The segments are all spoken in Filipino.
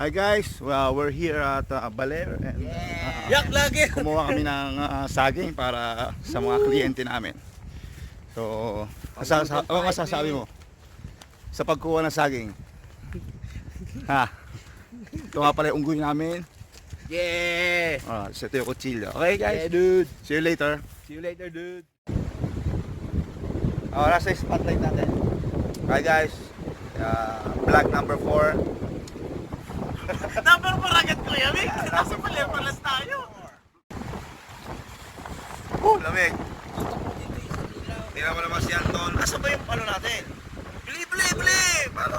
Hi guys, we're here at Baler and kumuha kami ng saging para sa mga kliyente namin. So, ano masasabi mo sa pagkuha ng saging? Ha? Ito nga pala yung unggoy namin. Yeah! So ito yung kutsilyo. Okay guys? Yeah, dude! See you later. See you later, dude! Nasa spotlight natin. Hi guys, vlog number 4. Number 4 agad ko yan, eh! Nasa palas tayo! Lamig! Tingnan mo naman si Anton. Asa ba yung ano natin? Bili! Paano?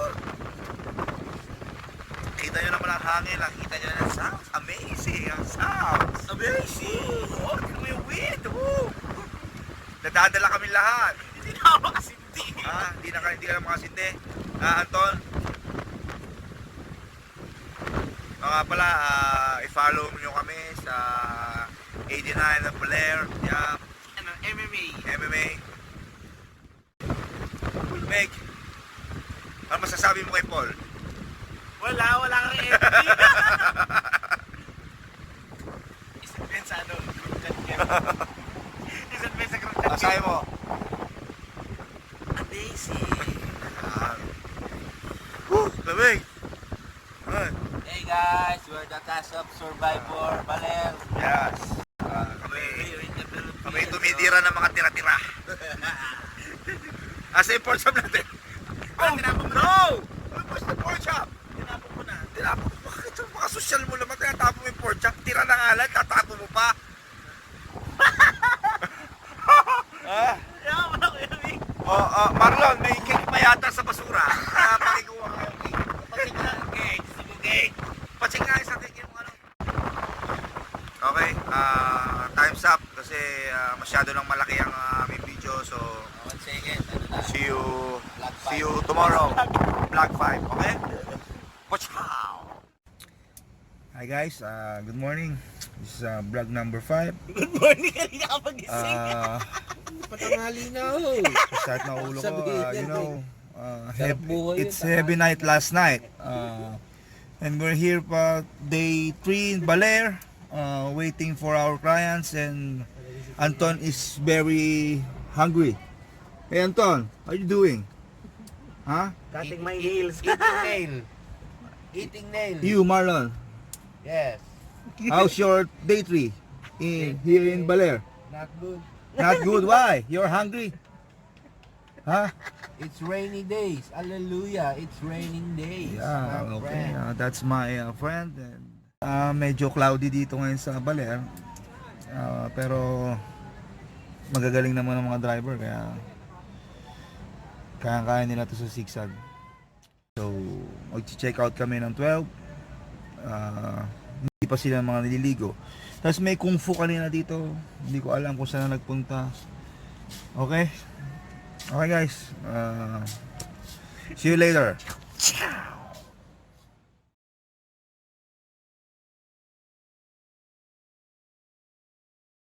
Kita nyo naman ang hangin. Nakita nyo na ang sounds. Amazing ang sounds. Amazing! Oh, tingnan mo yung wind. Nadadala kami lahat. Hindi na ako makasindi. Hindi ka na makasindi. Anton? Nga pala, i-follow nyo kami sa 89 na Baler. Yeah. MMA. Meg, ano masasabi mo kay Paul? Wala kang FB. Isang ben sa ano, group chat game. Isang ben sa group chat game. Masasabi mo? Amazing. Lamig! Hey guys, we're the cast of Survivor Baler. Yes. Kami tumitira ng mga tira-tira. Asa yung pork chop natin? Tinapon mo na. No! Ano ba yung pork chop? Tinapon ko na. Tinapon mo. Bakit yung mga social mo naman tinatapon mo yung pork chop? Tira na nga lang, tatapon mo pa. Yaman ako yan, eh. Marlon, may cake pa yata sa basura. Pakikuha ka yung cake. Patsing na. Okay, gusto mo cake. Patsing nga sa cake yung ano. Okay, time's up kasi masyado nang malaki ang aming video. So, 1 second. Ano na? see you tomorrow. Vlog 5, okay? Watch out! Hi guys, good morning. This is vlog number 5. Good morning, kanina ka pagising. Patanghali na ho. Start na ulo ko, you know, it's yun, heavy night last night. And we're here pa day 3 in Baler, waiting for our clients, and Anton is very hungry. Hey Anton, how are you doing? Huh? Cutting my heels. Eating nail. You Marlon, Yes. how's your day 3 here in Baler? Not good. Not good, why? You're hungry? Huh? It's rainy days. Hallelujah. It's raining days. Yeah, my okay. friend. That's my friend. And, medyo cloudy dito ngayon sa Baler. Pero magagaling naman ang mga driver kaya kaya nila to sa zigzag. So, mag-check out kami ng 12. Hindi pa sila mga nililigo. Tapos may kung fu kanina dito. Hindi ko alam kung saan nagpunta. Okay? Okay guys. See you later.